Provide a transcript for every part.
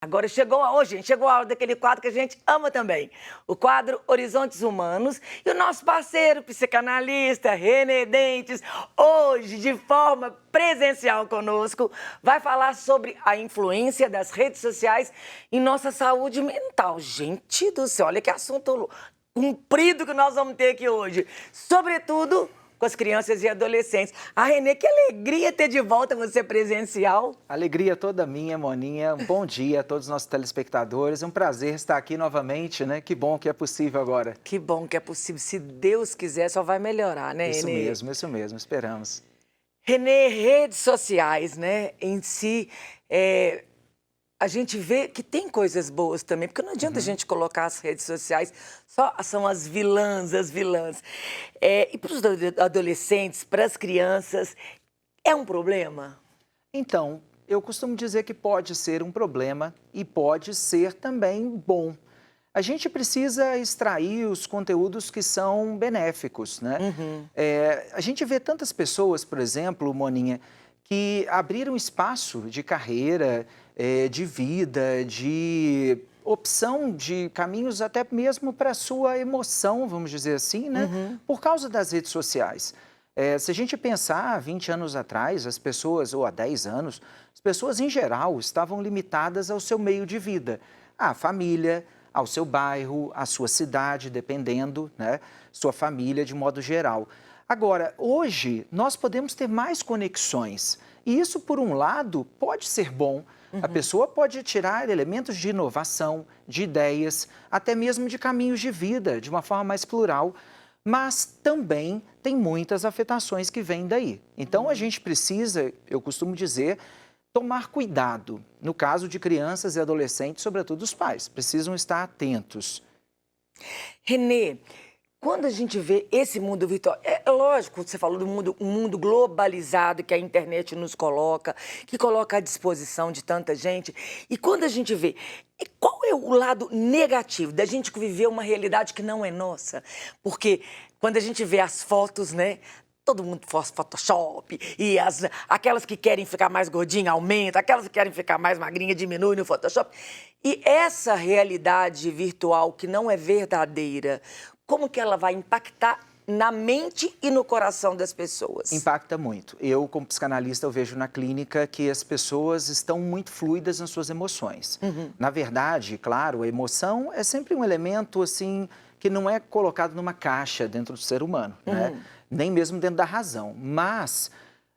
Agora chegou a hoje, gente, chegou a hora daquele quadro que a gente ama também. O quadro Horizontes Humanos. E o nosso parceiro psicanalista, Renê Dentes, hoje, de forma presencial conosco, vai falar sobre a influência das redes sociais em nossa saúde mental. Gente do céu, olha que assunto comprido que nós vamos ter aqui hoje. Sobretudo com as crianças e adolescentes. Ah, Renê, que alegria ter de volta você presencial. Alegria toda minha, Moninha. Um bom dia a todos os nossos telespectadores. É um prazer estar aqui novamente, né? Que bom que é possível agora. Que bom que é possível. Se Deus quiser, só vai melhorar, né, Isso Renê? mesmo, esperamos. Renê, redes sociais, né, em si, a gente vê que tem coisas boas também, porque não adianta a gente colocar as redes sociais, só são as vilãs, as vilãs. E para os adolescentes, para as crianças, é um problema? Então, eu costumo dizer que pode ser um problema e pode ser também bom. A gente precisa extrair os conteúdos que são benéficos, né? A gente vê tantas pessoas, por exemplo, Moninha, que abriram espaço de carreira, de vida, de opção de caminhos até mesmo para a sua emoção, vamos dizer assim, né? Por causa das redes sociais. Se a gente pensar 20 anos atrás, as pessoas, ou há 10 anos, as pessoas em geral estavam limitadas ao seu meio de vida, à família, ao seu bairro, à sua cidade, dependendo, né? Sua família de modo geral. Agora, hoje, nós podemos ter mais conexões. E isso, por um lado, pode ser bom. A pessoa pode tirar elementos de inovação, de ideias, até mesmo de caminhos de vida, de uma forma mais plural. Mas também tem muitas afetações que vêm daí. Então, a gente precisa, eu costumo dizer, tomar cuidado. No caso de crianças e adolescentes, sobretudo os pais, precisam estar atentos. Renê, quando a gente vê esse mundo virtual, é lógico, você falou do mundo, um mundo globalizado que a internet nos coloca, que coloca à disposição de tanta gente. E quando a gente vê, qual é o lado negativo da gente viver uma realidade que não é nossa? Porque quando a gente vê as fotos, né? Todo mundo faz Photoshop, e aquelas que querem ficar mais gordinha aumenta, aquelas que querem ficar mais magrinha diminui no Photoshop. E essa realidade virtual que não é verdadeira, como que ela vai impactar na mente e no coração das pessoas? Impacta muito. Eu, como psicanalista, eu vejo na clínica que as pessoas estão muito fluidas nas suas emoções. Na verdade, claro, a emoção é sempre um elemento, assim, que não é colocado numa caixa dentro do ser humano, né? Nem mesmo dentro da razão. Mas,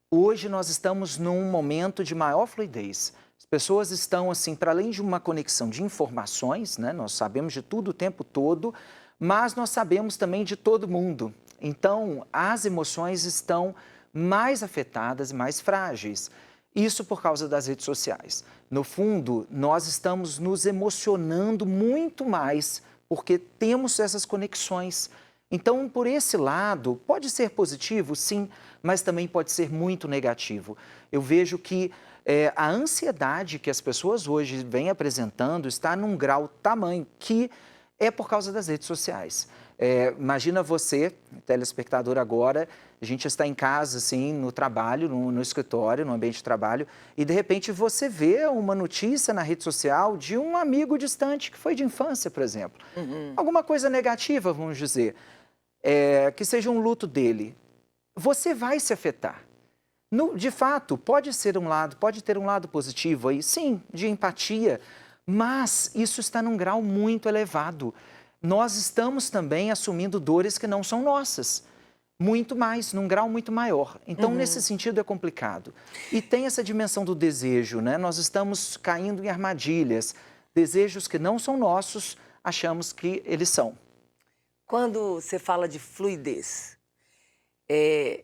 hoje nós estamos num momento de maior fluidez. As pessoas estão, assim, para além de uma conexão de informações, né? Nós sabemos de tudo o tempo todo, mas nós sabemos também de todo mundo. Então, as emoções estão mais afetadas e mais frágeis. Isso por causa das redes sociais. No fundo, nós estamos nos emocionando muito mais porque temos essas conexões. Então, por esse lado, pode ser positivo, sim, mas também pode ser muito negativo. Eu vejo que a ansiedade que as pessoas hoje vêm apresentando está num grau tamanho que é por causa das redes sociais. Imagina você, telespectador agora, a gente está em casa, assim, no trabalho, no escritório, no ambiente de trabalho, e de repente você vê uma notícia na rede social de um amigo distante, que foi de infância, por exemplo. Alguma coisa negativa, vamos dizer, que seja um luto dele. Você vai se afetar. De fato, pode ter um lado positivo aí, sim, de empatia, mas isso está num grau muito elevado. Nós estamos também assumindo dores que não são nossas, muito mais, num grau muito maior. Então, nesse sentido, é complicado. E tem essa dimensão do desejo, né? Nós estamos caindo em armadilhas, desejos que não são nossos, achamos que eles são. Quando você fala de fluidez,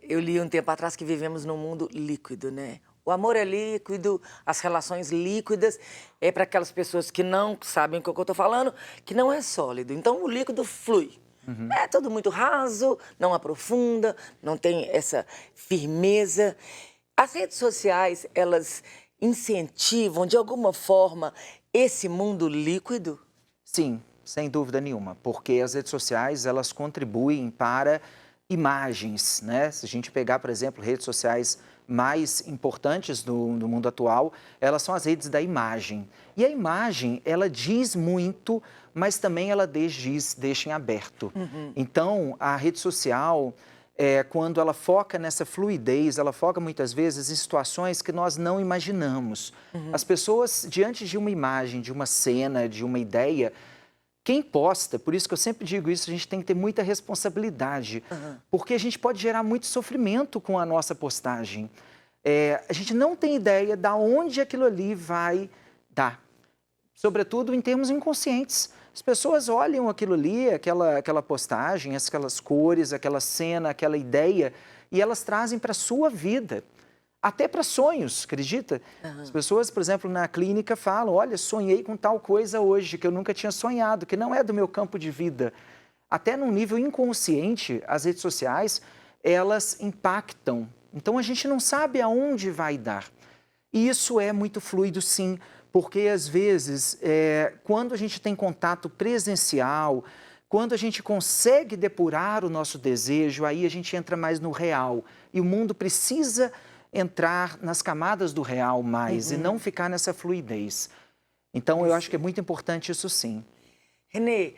eu li um tempo atrás que vivemos num mundo líquido, né? O amor é líquido, as relações líquidas, é para aquelas pessoas que não sabem o que eu estou falando, que não é sólido. Então, o líquido flui. É tudo muito raso, não aprofunda, não tem essa firmeza. As redes sociais, elas incentivam, de alguma forma, esse mundo líquido? Sim, sem dúvida nenhuma, porque as redes sociais, elas contribuem para imagens, né? Se a gente pegar, por exemplo, redes sociais mais importantes do mundo atual, elas são as redes da imagem. E a imagem, ela diz muito, mas também ela deixa em aberto. Então, a rede social, quando ela foca nessa fluidez, ela foca muitas vezes em situações que nós não imaginamos. As pessoas, diante de uma imagem, de uma cena, de uma ideia, quem posta, por isso que eu sempre digo isso, a gente tem que ter muita responsabilidade, porque a gente pode gerar muito sofrimento com a nossa postagem. A gente não tem ideia de onde aquilo ali vai dar, sobretudo em termos inconscientes. As pessoas olham aquilo ali, aquela postagem, aquelas cores, aquela cena, aquela ideia, e elas trazem para a sua vida. Até para sonhos, acredita? As pessoas, por exemplo, na clínica falam, olha, sonhei com tal coisa hoje, que eu nunca tinha sonhado, que não é do meu campo de vida. Até num nível inconsciente, as redes sociais, elas impactam. Então, a gente não sabe aonde vai dar. E isso é muito fluido, sim, porque, às vezes, quando a gente tem contato presencial, quando a gente consegue depurar o nosso desejo, aí a gente entra mais no real. E o mundo precisa entrar nas camadas do real mais e não ficar nessa fluidez. Então, eu acho que é muito importante isso, sim. Renê,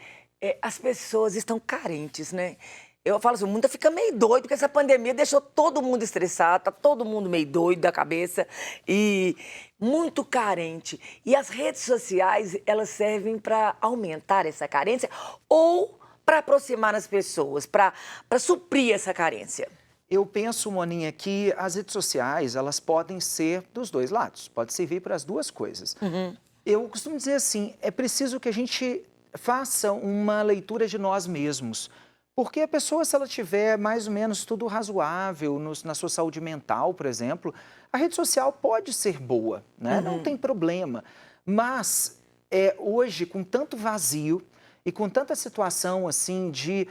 as pessoas estão carentes, né? Eu falo assim, o mundo fica meio doido, porque essa pandemia deixou todo mundo estressado, tá todo mundo meio doido da cabeça e muito carente. E as redes sociais, elas servem para aumentar essa carência ou para aproximar as pessoas, para suprir essa carência? Eu penso, Moninha, que as redes sociais, elas podem ser dos dois lados, pode servir para as duas coisas. Eu costumo dizer assim, é preciso que a gente faça uma leitura de nós mesmos, porque a pessoa, se ela tiver mais ou menos tudo razoável na sua saúde mental, por exemplo, a rede social pode ser boa, né? Não tem problema, mas hoje, com tanto vazio e com tanta situação assim de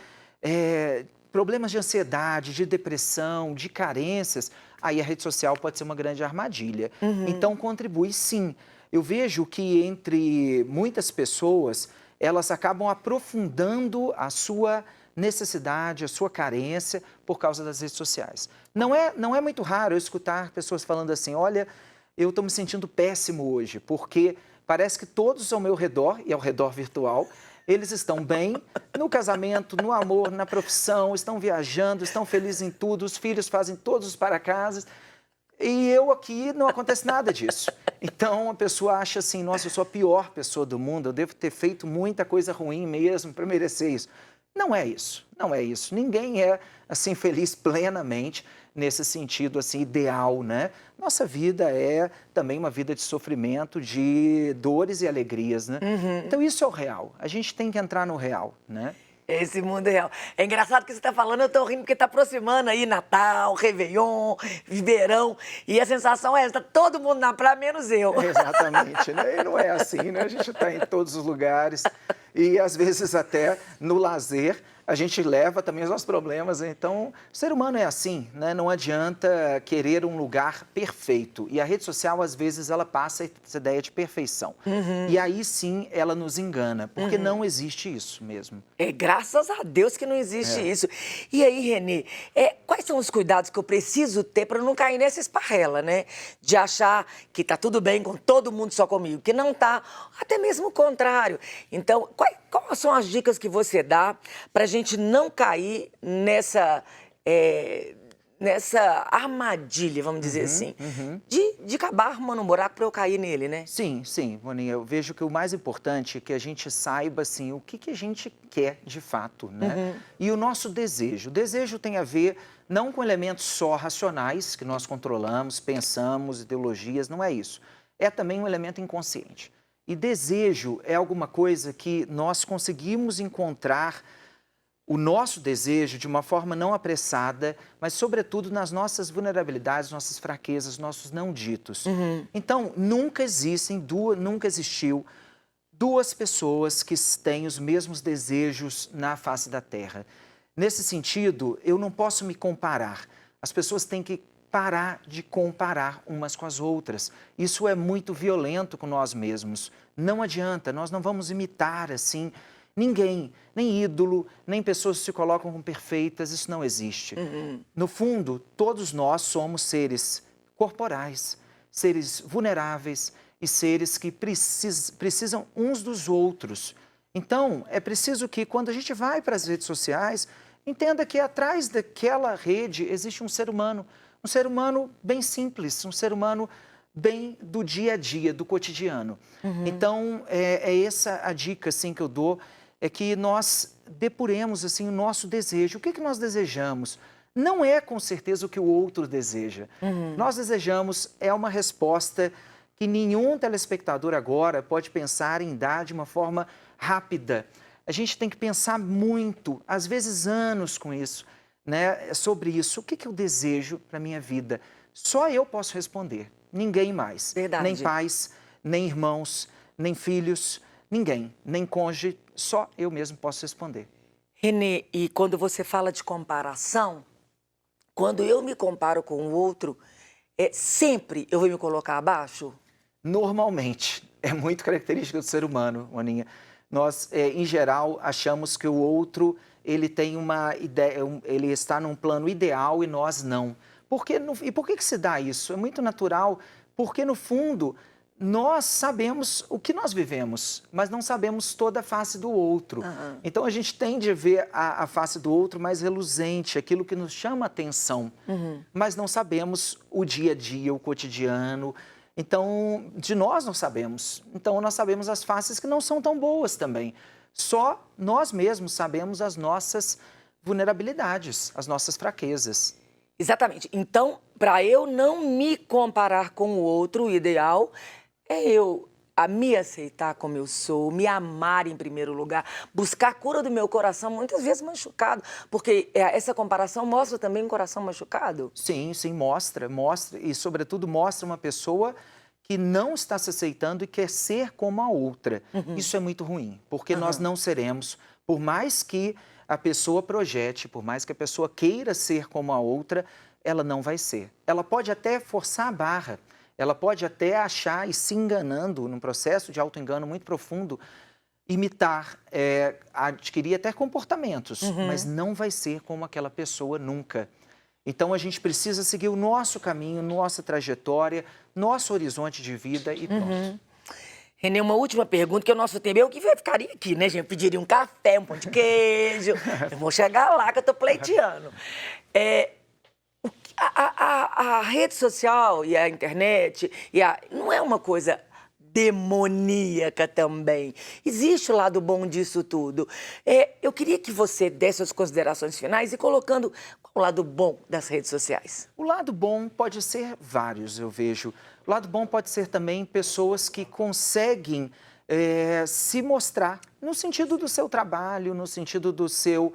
problemas de ansiedade, de depressão, de carências, aí a rede social pode ser uma grande armadilha. Então, contribui sim. Eu vejo que entre muitas pessoas, elas acabam aprofundando a sua necessidade, a sua carência por causa das redes sociais. Não é muito raro eu escutar pessoas falando assim, olha, eu estou me sentindo péssimo hoje, porque parece que todos ao meu redor, e ao redor virtual, eles estão bem no casamento, no amor, na profissão, estão viajando, estão felizes em tudo, os filhos fazem todos os para-casas. E eu aqui não acontece nada disso. Então a pessoa acha assim, nossa, eu sou a pior pessoa do mundo, eu devo ter feito muita coisa ruim mesmo para merecer isso. Não é isso, não é isso. Ninguém é assim feliz plenamente nesse sentido assim ideal, né? Nossa vida é também uma vida de sofrimento, de dores e alegrias, né? Então isso é o real. A gente tem que entrar no real, né? Esse mundo é real. É engraçado que você está falando, eu estou rindo porque está aproximando aí Natal, Réveillon, verão, e a sensação é essa, tá todo mundo na praia, menos eu. Exatamente, né? E não é assim, né? A gente está em todos os lugares e às vezes até no lazer a gente leva também os nossos problemas. Então, o ser humano é assim, né? Não adianta querer um lugar perfeito. E a rede social, às vezes, ela passa essa ideia de perfeição. E aí sim ela nos engana, porque não existe isso mesmo. Graças a Deus que não existe isso. E aí, Renê, quais são os cuidados que eu preciso ter para não cair nessa esparrela, né? De achar que tá tudo bem com todo mundo só comigo, que não tá, até mesmo o contrário. Então, quais são as dicas que você dá para a gente não cair nessa armadilha, vamos dizer assim, de acabar arrumando um buraco para eu cair nele, né? Sim, sim, Moninha, eu vejo que o mais importante é que a gente saiba, assim, o que a gente quer de fato, né? E o nosso desejo. O desejo tem a ver não com elementos só racionais, que nós controlamos, pensamos, ideologias, não é isso. É também um elemento inconsciente. E desejo é alguma coisa que nós conseguimos encontrar o nosso desejo de uma forma não apressada, mas, sobretudo, nas nossas vulnerabilidades, nossas fraquezas, nossos não ditos. Então, nunca existiu duas pessoas que têm os mesmos desejos na face da Terra. Nesse sentido, eu não posso me comparar. As pessoas têm que parar de comparar umas com as outras. Isso é muito violento com nós mesmos. Não adianta, nós não vamos imitar assim ninguém, nem ídolo, nem pessoas que se colocam como perfeitas, isso não existe. No fundo, todos nós somos seres corporais, seres vulneráveis e seres que precisam uns dos outros. Então, é preciso que, quando a gente vai para as redes sociais, entenda que atrás daquela rede existe um ser humano bem simples, um ser humano bem do dia a dia, do cotidiano. Então, é essa a dica assim, que eu dou, é que nós depuremos assim, o nosso desejo. O que nós desejamos? Não é, com certeza, o que o outro deseja. Nós desejamos é uma resposta que nenhum telespectador agora pode pensar em dar de uma forma rápida. A gente tem que pensar muito, às vezes anos com isso, né, sobre isso. O que eu desejo para a minha vida? Só eu posso responder, ninguém mais. Verdade. Nem pais, nem irmãos, nem filhos, ninguém, nem cônjuge, só eu mesmo posso responder. Renê, e quando você fala de comparação, quando eu me comparo com o outro, sempre eu vou me colocar abaixo? Normalmente, é muito característica do ser humano, Moninha. Nós, em geral, achamos que o outro, ele tem uma ideia, ele está num plano ideal e nós não. E por que se dá isso? É muito natural, porque no fundo nós sabemos o que nós vivemos, mas não sabemos toda a face do outro. Então a gente tende a ver a face do outro mais reluzente, aquilo que nos chama a atenção, mas não sabemos o dia a dia, o cotidiano. Então, de nós não sabemos. Então, nós sabemos as faces que não são tão boas também. Só nós mesmos sabemos as nossas vulnerabilidades, as nossas fraquezas. Exatamente. Então, para eu não me comparar com o outro, o ideal é eu me aceitar como eu sou, me amar em primeiro lugar, buscar a cura do meu coração, muitas vezes machucado, porque essa comparação mostra também um coração machucado? Sim, mostra e, sobretudo, mostra uma pessoa que não está se aceitando e quer ser como a outra. Isso é muito ruim, porque nós não seremos, por mais que a pessoa projete, por mais que a pessoa queira ser como a outra, ela não vai ser. Ela pode até forçar a barra, ela pode até achar e se enganando num processo de auto-engano muito profundo, imitar, adquirir até comportamentos, mas não vai ser como aquela pessoa nunca. Então, a gente precisa seguir o nosso caminho, nossa trajetória, nosso horizonte de vida e pronto. Renê, uma última pergunta, que o nosso tempo, eu que ficaria aqui, né, gente? Pediria um café, um pão de queijo, eu vou chegar lá que eu tô pleiteando. A rede social e a internet, não é uma coisa demoníaca também. Existe o lado bom disso tudo. Eu queria que você desse as considerações finais e colocando qual o lado bom das redes sociais. O lado bom pode ser vários, eu vejo. O lado bom pode ser também pessoas que conseguem se mostrar no sentido do seu trabalho, no sentido do seu...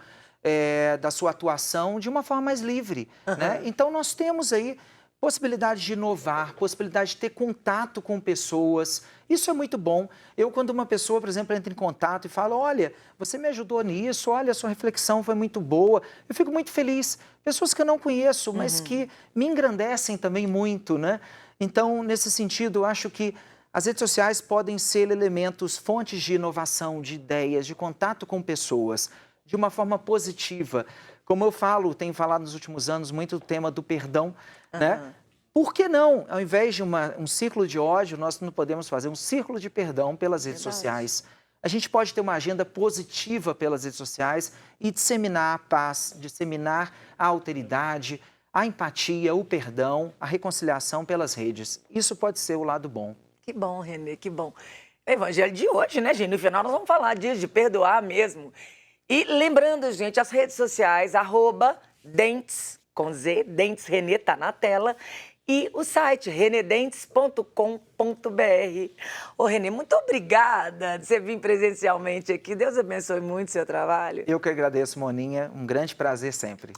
da sua atuação de uma forma mais livre, né? Então, nós temos aí possibilidade de inovar, possibilidade de ter contato com pessoas. Isso é muito bom. Quando uma pessoa, por exemplo, entra em contato e fala, olha, você me ajudou nisso, olha, a sua reflexão foi muito boa, eu fico muito feliz. Pessoas que eu não conheço, mas que me engrandecem também muito, né? Então, nesse sentido, eu acho que as redes sociais podem ser elementos, fontes de inovação, de ideias, de contato com pessoas, de uma forma positiva. Como eu tenho falado nos últimos anos muito do tema do perdão, né? Por que não, ao invés de um círculo de ódio, nós não podemos fazer um círculo de perdão pelas redes sociais? A gente pode ter uma agenda positiva pelas redes sociais e disseminar a paz, disseminar a alteridade, a empatia, o perdão, a reconciliação pelas redes. Isso pode ser o lado bom. Que bom, Renê, que bom. Evangelho de hoje, né, gente? No final nós vamos falar disso, de perdoar mesmo. E lembrando, gente, as redes sociais, @dentes, com Z, Dentes Renê, tá na tela. E o site, renedentes.com.br. Ô, Renê, muito obrigada de você vir presencialmente aqui. Deus abençoe muito o seu trabalho. Eu que agradeço, Moninha. Um grande prazer sempre.